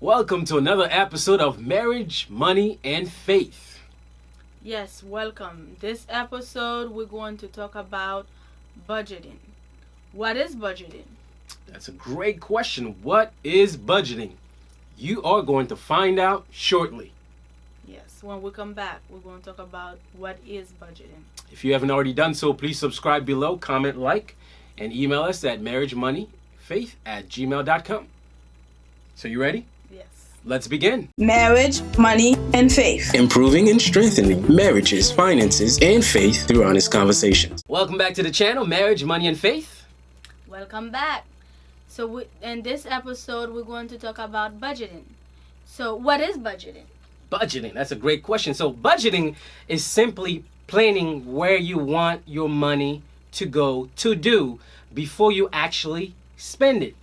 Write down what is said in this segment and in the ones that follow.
Welcome to another episode of Marriage, Money, and Faith. Yes, welcome. This episode we're going to talk about budgeting. What is budgeting? That's a great question. What is budgeting? You are going to find out shortly. Yes, when we come back, we're going to talk about what is budgeting. If you haven't already done so, please subscribe below, comment, like, and email us at marriagemoneyfaith@gmail.com. So you ready? Yes. Let's begin. Marriage, money, and faith. Improving and strengthening marriages, finances, and faith through honest conversations. Welcome back to the channel, Marriage, Money, and Faith. Welcome back. So in this episode, we're going to talk about budgeting. So what is budgeting? Budgeting, that's a great question. So budgeting is simply planning where you want your money to go to do before you actually spend it.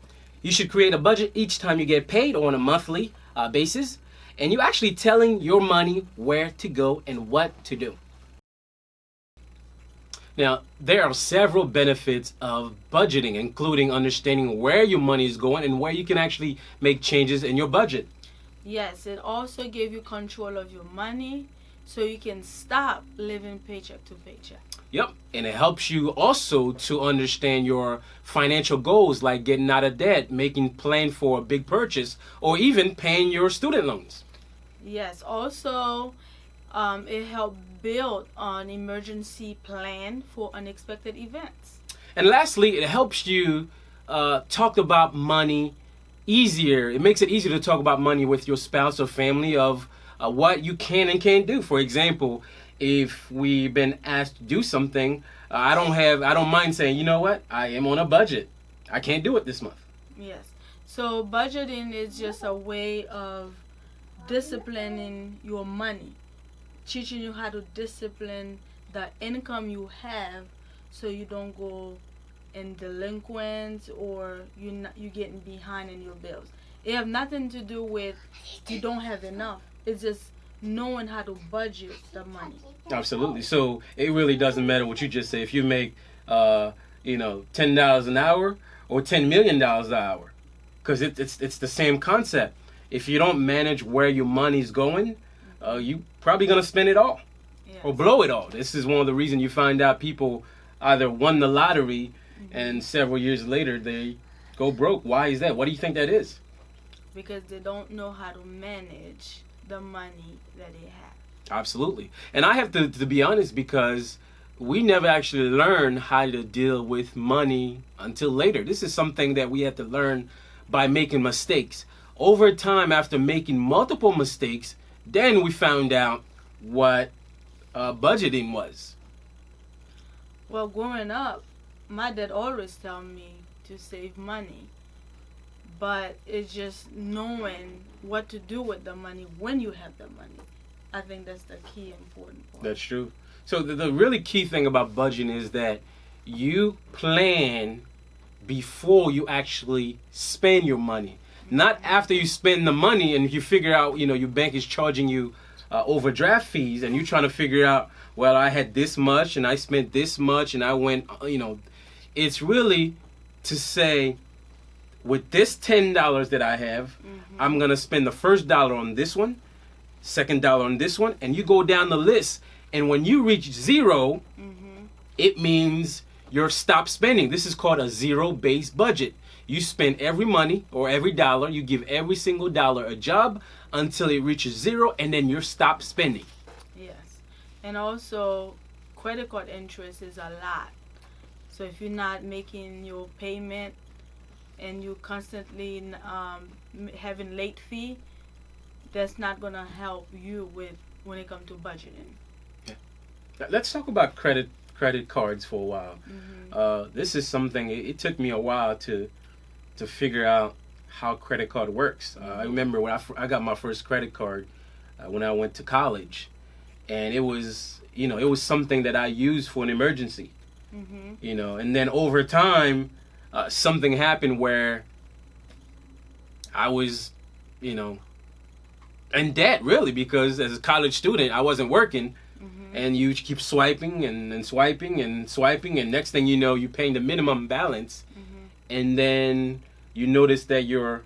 You should create a budget each time you get paid on a monthly basis, and you're actually telling your money where to go and what to do. Now, there are several benefits of budgeting, including understanding where your money is going and where you can actually make changes in your budget. Yes, it also gives you control of your money so you can stop living paycheck to paycheck. Yep, and it helps you also to understand your financial goals, like getting out of debt, making plan for a big purchase, or even paying your student loans. Yes, also it helps build an emergency plan for unexpected events. And lastly, it helps you talk about money easier. It makes it easier to talk about money with your spouse or family of what you can and can't do. For example, if we've been asked to do something, I don't mind saying, you know what, I am on a budget. I can't do it this month. Yes. So budgeting is just a way of disciplining your money, teaching you how to discipline the income you have so you don't go in delinquent or you getting behind in your bills. It have nothing to do with you don't have enough. It's just knowing how to budget the money. Absolutely. So it really doesn't matter what you just say. If you make $10 an hour or $10 million an hour, because it's the same concept. If you don't manage where your money's going, you probably gonna spend it all. Yes. Or blow it all. This is one of the reasons you find out people either won the lottery and several years later they go broke. Why is that? What do you think that is? Because they don't know how to manage the money that they have. Absolutely. And I have to be honest, because we never actually learn how to deal with money until later. This is something that we had to learn by making mistakes. Over time, after making multiple mistakes, then we found out what budgeting was. Well, growing up, my dad always tell me to save money. But it's just knowing what to do with the money when you have the money. I think that's the key important part. That's true. So the really key thing about budgeting is that you plan before you actually spend your money. Not after you spend the money and you figure out, your bank is charging you overdraft fees and you're trying to figure out, well, I had this much and I spent this much and I went, it's really to say, with this $10 that I have, I'm going to spend the first dollar on this one, second dollar on this one, and you go down the list. And when you reach zero, it means you're stopped spending. This is called a zero-based budget. You spend every money or every dollar, you give every single dollar a job until it reaches zero, and then you're stopped spending. Yes. And also, credit card interest is a lot. So if you're not making your payment, and you constantly having late fee, that's not gonna help you when it comes to budgeting. Yeah. Let's talk about credit cards for a while. This is something. It took me a while to figure out how credit card works. I remember when I got my first credit card when I went to college, and it was something that I used for an emergency. And then over time, something happened where I was, in debt, really, because as a college student, I wasn't working. And you keep swiping and swiping and swiping, and next thing you know, you're paying the minimum balance. And then you notice that your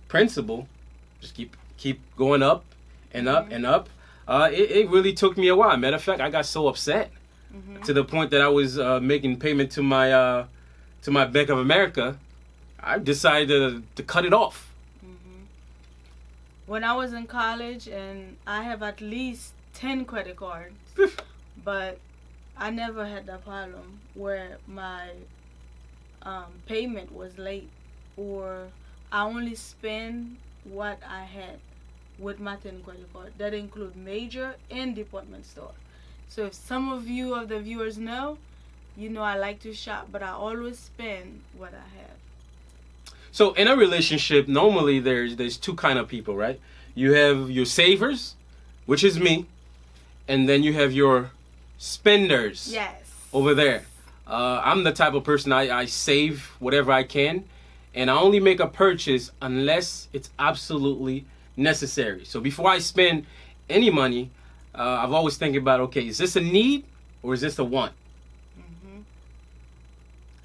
principal just keep going up and up and up. It really took me a while. Matter of fact, I got so upset to the point that I was making payment to my Bank of America. I decided to cut it off. When I was in college, and I have at least 10 credit cards, but I never had that problem where my payment was late, or I only spend what I had with my 10 credit card. That include major and department store. So if some of the viewers know, I like to shop, but I always spend what I have. So in a relationship, normally there's two kind of people, right? You have your savers, which is me, and then you have your spenders. Yes. Over there. I'm the type of person I save whatever I can, and I only make a purchase unless it's absolutely necessary. So before I spend any money, I've always thinking about, okay, is this a need or is this a want?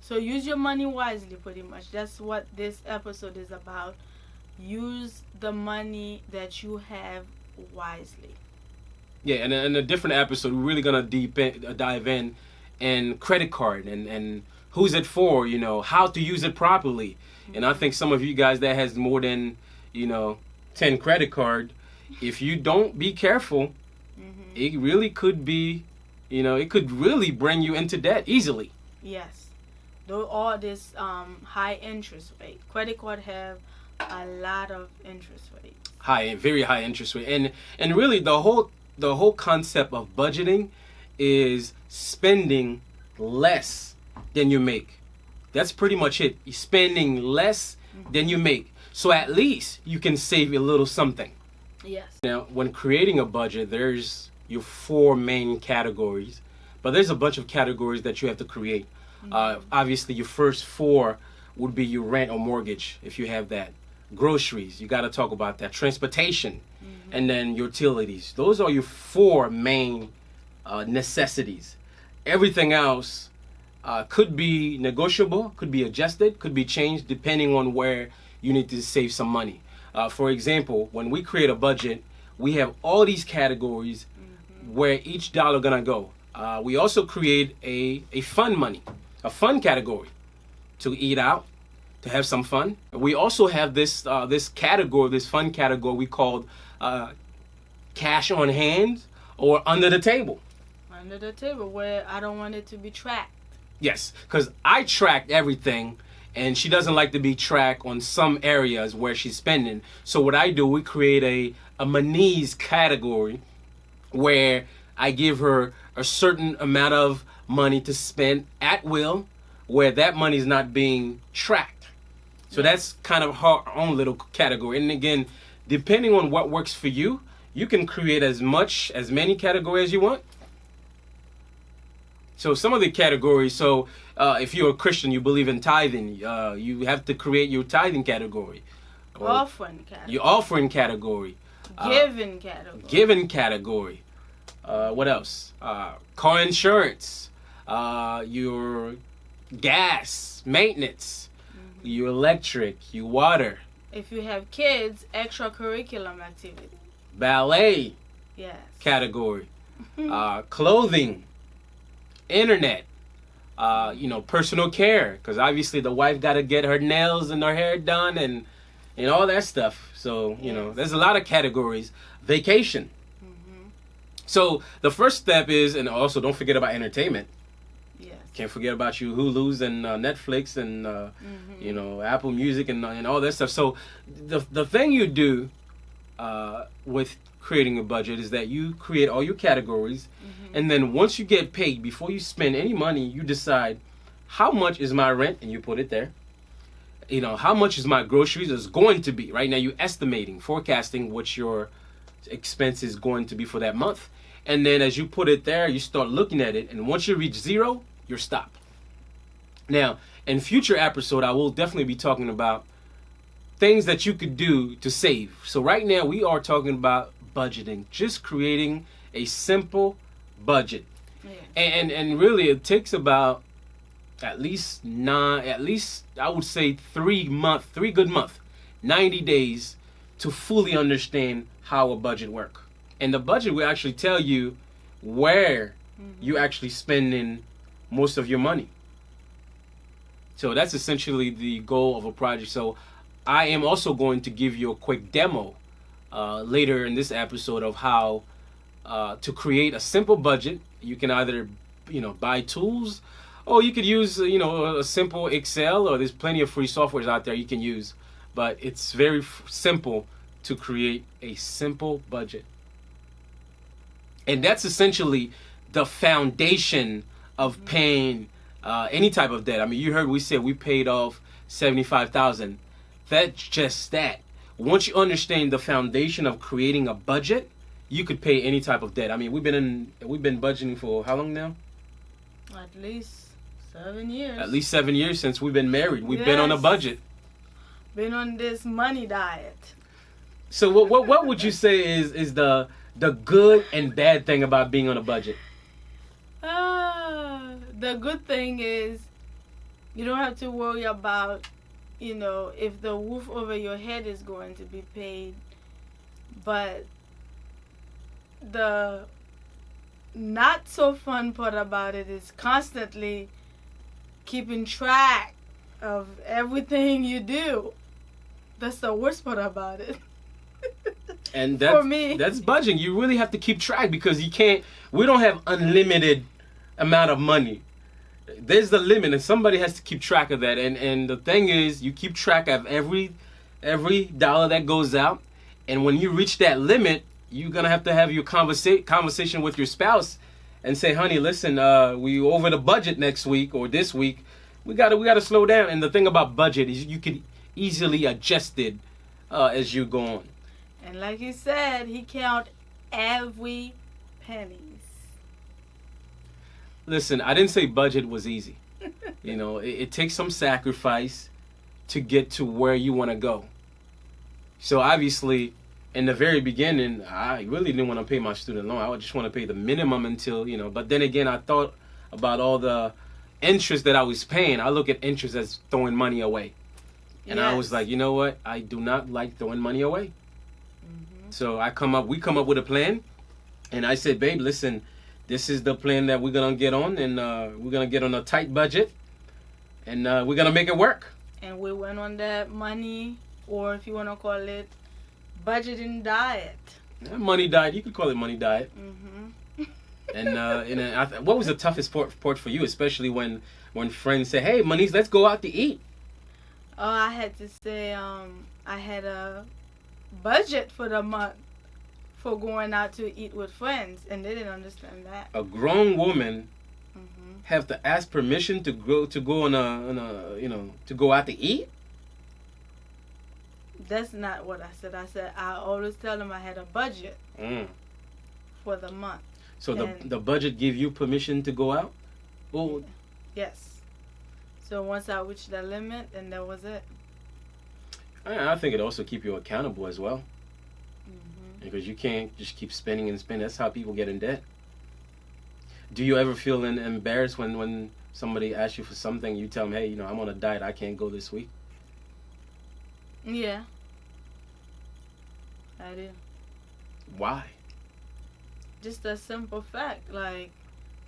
So use your money wisely, pretty much. That's what this episode is about. Use the money that you have wisely. Yeah, and in a different episode, we're really going to dive in and credit card and who's it for, how to use it properly. And I think some of you guys that has more than, 10 credit card, if you don't be careful, it really could be, it could really bring you into debt easily. Yes. Though all this high interest rate. Credit card have a lot of interest rates. Very high interest rate. And really the whole concept of budgeting is spending less than you make. That's pretty much it. You're spending less than you make. So at least you can save a little something. Yes. Now, when creating a budget, there's your 4 main categories, but there's a bunch of categories that you have to create. Obviously, your first 4 would be your rent or mortgage, if you have that. Groceries, you got to talk about that. Transportation, and then utilities. Those are your 4 main necessities. Everything else could be negotiable, could be adjusted, could be changed depending on where you need to save some money. For example, when we create a budget, we have all these categories where each dollar gonna go. We also create a fun money, a fun category to eat out, to have some fun. We also have this fun category we called cash on hand or under the table. Under the table, where I don't want it to be tracked. Yes, because I track everything, and she doesn't like to be tracked on some areas where she's spending. So what I do, we create a Money's category where I give her a certain amount of money to spend at will, where that money is not being tracked. So that's kind of her own little category. And again, depending on what works for you, you can create as many categories as you want. So some of the categories, if you're a Christian, you believe in tithing, you have to create your tithing category. Offering category. Your offering category. Giving category. Giving category. What else? Car insurance. Your gas, maintenance. Your electric, your water. If you have kids, extracurricular activity. Ballet. Yes. Category. Clothing. Internet. Personal care, because obviously the wife got to get her nails and her hair done and all that stuff. So, there's a lot of categories. Vacation. So the first step is, and also don't forget about entertainment. Yes. Can't forget about your Hulu's and Netflix and, Apple Music and all that stuff. So the thing you do with creating a budget is that you create all your categories, and then once you get paid, before you spend any money, you decide how much is my rent, and you put it there. How much is my groceries is going to be. Right now you're estimating, forecasting what your expense is going to be for that month. And then as you put it there, you start looking at it, and once you reach 0, you're stopped. Now, in future episode, I will definitely be talking about things that you could do to save. So right now we are talking about budgeting, just creating a simple budget. Yeah. And really it takes about at least I would say 3 good months, 90 days to fully understand how a budget works. And the budget will actually tell you where you actually spending most of your money. So that's essentially the goal of a project. So I am also going to give you a quick demo later in this episode of how to create a simple budget. You can either, buy tools, or you could use, a simple Excel, or there's plenty of free softwares out there you can use. But it's very simple to create a simple budget. And that's essentially the foundation of paying any type of debt. I mean, you heard we said we paid off $75,000. That's just that. Once you understand the foundation of creating a budget, you could pay any type of debt. I mean, we've been budgeting for how long now? At least 7 years. At least 7 years since we've been married. We've been on a budget. Been on this money diet. So what would you say is the good and bad thing about being on a budget? The good thing is you don't have to worry about, if the roof over your head is going to be paid. But the not so fun part about it is constantly keeping track of everything you do. That's the worst part about it. And for me, that's budgeting. You really have to keep track because we don't have unlimited amount of money. There's the limit, and somebody has to keep track of that. And the thing is, you keep track of every dollar that goes out, and when you reach that limit, you're gonna have to have your conversation with your spouse and say, honey, listen, we over the budget next week or this week. We gotta slow down. And the thing about budget is you can easily adjust it as you go on. And like you said, he count every pennies. Listen, I didn't say budget was easy. It takes some sacrifice to get to where you want to go. So obviously, in the very beginning, I really didn't want to pay my student loan. I would just want to pay the minimum until, But then again, I thought about all the interest that I was paying. I look at interest as throwing money away. And I was like, you know what? I do not like throwing money away. Mm-hmm. So we come up with a plan. And I said, babe, listen, this is the plan that we're going to get on. And we're going to get on a tight budget. And we're going to make it work. And we went on that money, or if you want to call it, budgeting diet. Money diet. You could call it money diet. Mm-hmm. And what was the toughest part for you, especially when friends say, hey, Moniz, let's go out to eat? Oh, I had to say I had a budget for the month for going out to eat with friends, and they didn't understand that. A grown woman have to ask permission to go on to go out to eat? That's not what I said. I said I always tell them I had a budget for the month. So the budget give you permission to go out? Well, yes. So once I reached the limit, and that was it. I think it also keep you accountable as well. Because you can't just keep spending and spending. That's how people get in debt. Do you ever feel embarrassed when somebody asks you for something, you tell them, hey, I'm on a diet, I can't go this week? Yeah. I do. Why? Just a simple fact. Like,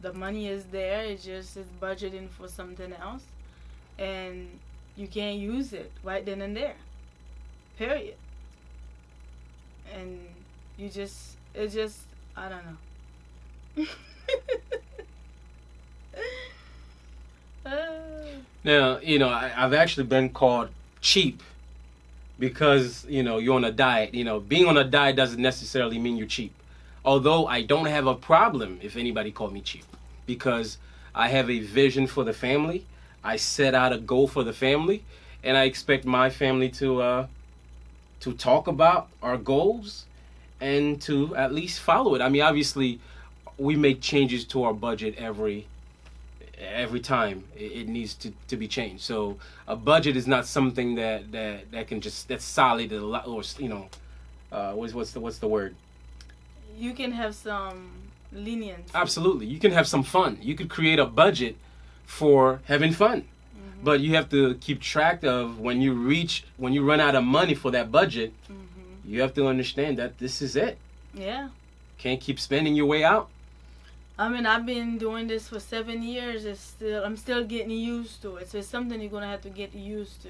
the money is there, it's budgeting for something else. And you can't use it right then and there. Period. And I don't know. Now, I've actually been called cheap because, you're on a diet. Being on a diet doesn't necessarily mean you're cheap. Although I don't have a problem if anybody called me cheap, because I have a vision for the family. I set out a goal for the family, and I expect my family to talk about our goals and to at least follow it. I mean, obviously, we make changes to our budget every time it needs to be changed. So a budget is not something that can just that's solid or what's the word? You can have some lenience. Absolutely, you can have some fun. You could create a budget for having fun, but you have to keep track of when you run out of money for that budget. you have to understand that this is it. Yeah. Can't keep spending your way out. I mean, I've been doing this for 7 years. I'm still getting used to it. So it's something you're gonna have to get used to.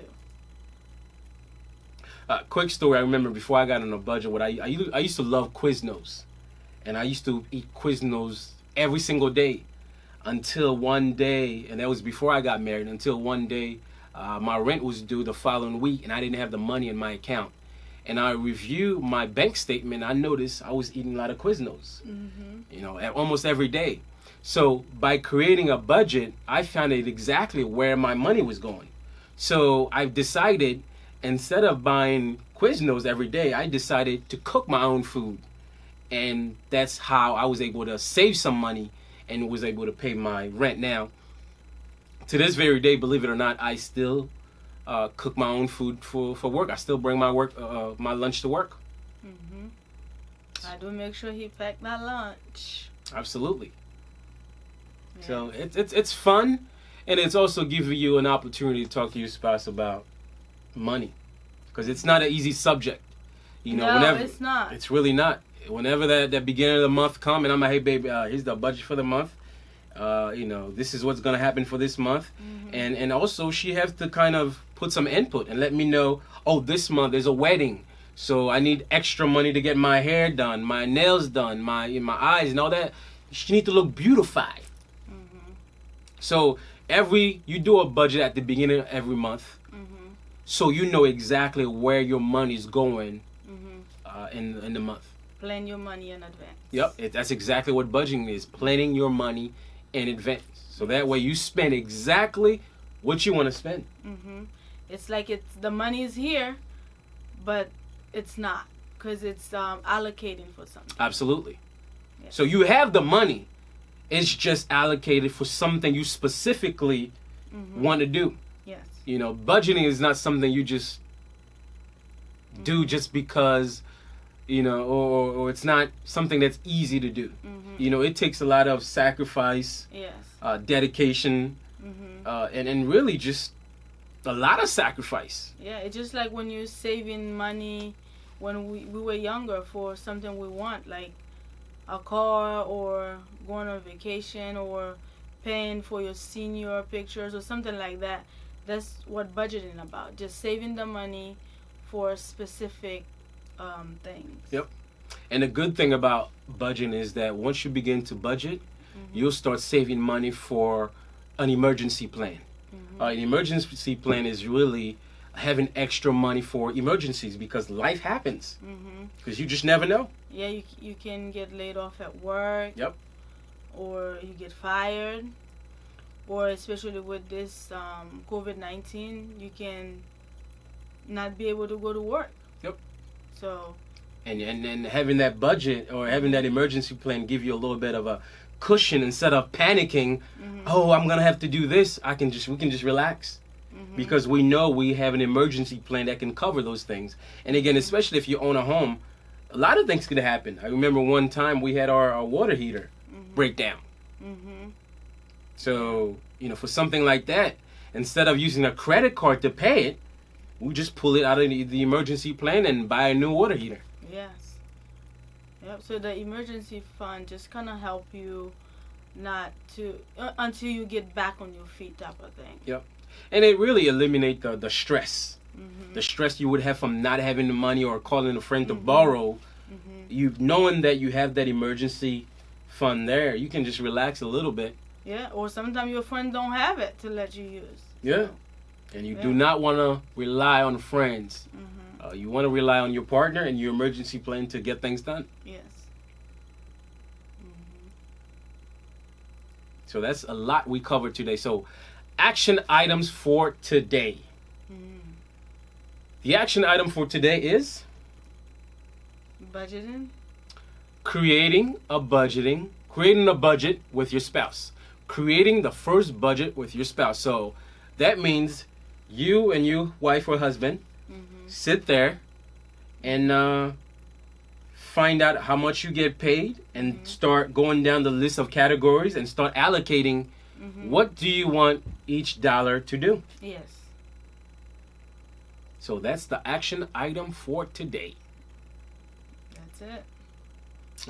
Quick story. I remember before I got on a budget, I used to love Quiznos, and I used to eat Quiznos every single day until one day, and that was before I got married. Until one day, my rent was due the following week, and I didn't have the money in my account. And I reviewed my bank statement. I noticed I was eating a lot of Quiznos, almost every day. So by creating a budget, I found out exactly where my money was going. So I've decided, instead of buying Quiznos every day, I decided to cook my own food. And that's how I was able to save some money and was able to pay my rent. Now, to this very day, believe it or not, I still cook my own food for work. I still bring my lunch to work. Mm-hmm. I do make sure he packed my lunch. Absolutely. Yeah. So it's fun, and it's also giving you an opportunity to talk to your spouse about money, because it's not an easy subject. No, it's not. It's really not. Whenever that beginning of the month come, and I'm like, hey baby, here's the budget for the month. This is what's gonna happen for this month. Mm-hmm. And also she has to kind of put some input and let me know, oh, this month there's a wedding, so I need extra money to get my hair done, my nails done, my eyes and all that. She need to look beautified. Mm-hmm. So you do a budget at the beginning of every month, mm-hmm. so you know exactly where your money is going, mm-hmm. in the month. Plan your money in advance. Yep, that's exactly what budgeting is, planning your money in advance. So that way you spend exactly what you want to spend. Mm-hmm. It's like the money is here, but it's not, because it's allocating for something. Absolutely. Yes. So you have the money, it's just allocated for something you specifically mm-hmm. want to do. Yes. Budgeting is not something you just mm-hmm. do just because, or it's not something that's easy to do. Mm-hmm. It takes a lot of sacrifice, yes. Dedication, mm-hmm. And really just a lot of sacrifice. Yeah, it's just like when you're saving money when we were younger for something we want, like a car or going on vacation or paying for your senior pictures or something like that. That's what budgeting about, just saving the money for specific things. Yep. And the good thing about budgeting is that once you begin to budget, mm-hmm. you'll start saving money for an emergency plan. Mm-hmm. An emergency plan is really having extra money for emergencies, because life happens. Because you just never know. Yeah, you can get laid off at work. Yep. Or you get fired. Or especially with this COVID-19, you can not be able to go to work. Yep. So. And having that budget or having that emergency plan give you a little bit of a cushion instead of panicking. Mm-hmm. Oh, I'm gonna have to do this. We can just relax, mm-hmm. because we know we have an emergency plan that can cover those things. And again, especially if you own a home, a lot of things could happen. I remember one time we had our water heater mm-hmm. break down. Mm-hmm. So for something like that, instead of using a credit card to pay it, we just pull it out of the emergency plan and buy a new water heater. Yes. Yep. So the emergency fund just kind of help you not to until you get back on your feet, type of thing. Yep. And it really eliminates the stress. Mm-hmm. The stress you would have from not having the money or calling a friend mm-hmm. to borrow. Mm-hmm. You knowing that you have that emergency fund there, you can just relax a little bit. Yeah. Or sometimes your friend don't have it to let you use. Yeah. And you do not want to rely on friends. Mm-hmm. You want to rely on your partner and your emergency plan to get things done. Yes. Mm-hmm. So that's a lot we covered today. So action items for today. Mm. The action item for today is budgeting. Creating a budget with your spouse. Creating the first budget with your spouse. So that means you and your wife or husband mm-hmm. sit there and find out how much you get paid and mm-hmm. start going down the list of categories and start allocating mm-hmm. what do you want each dollar to do. Yes. So that's the action item for today. That's it.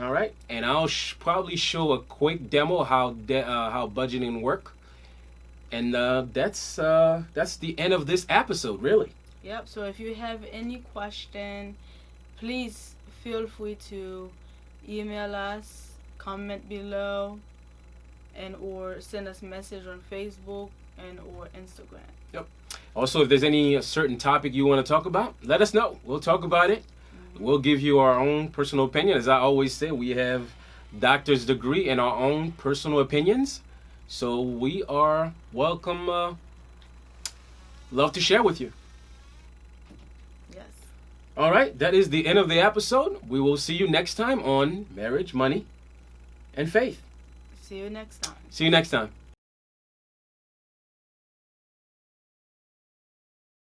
All right, and I'll probably show a quick demo how budgeting work, and that's the end of this episode, really. Yep. So if you have any question, please feel free to email us, comment below, and or send us a message on Facebook and or Instagram. Yep. Also, if there's any certain topic you want to talk about, let us know. We'll talk about it. We'll give you our own personal opinion. As I always say, we have doctor's degree in our own personal opinions. So we are welcome, love to share with you. Yes. All right, that is the end of the episode. We will see you next time on Marriage, Money, and Faith. See you next time. See you next time.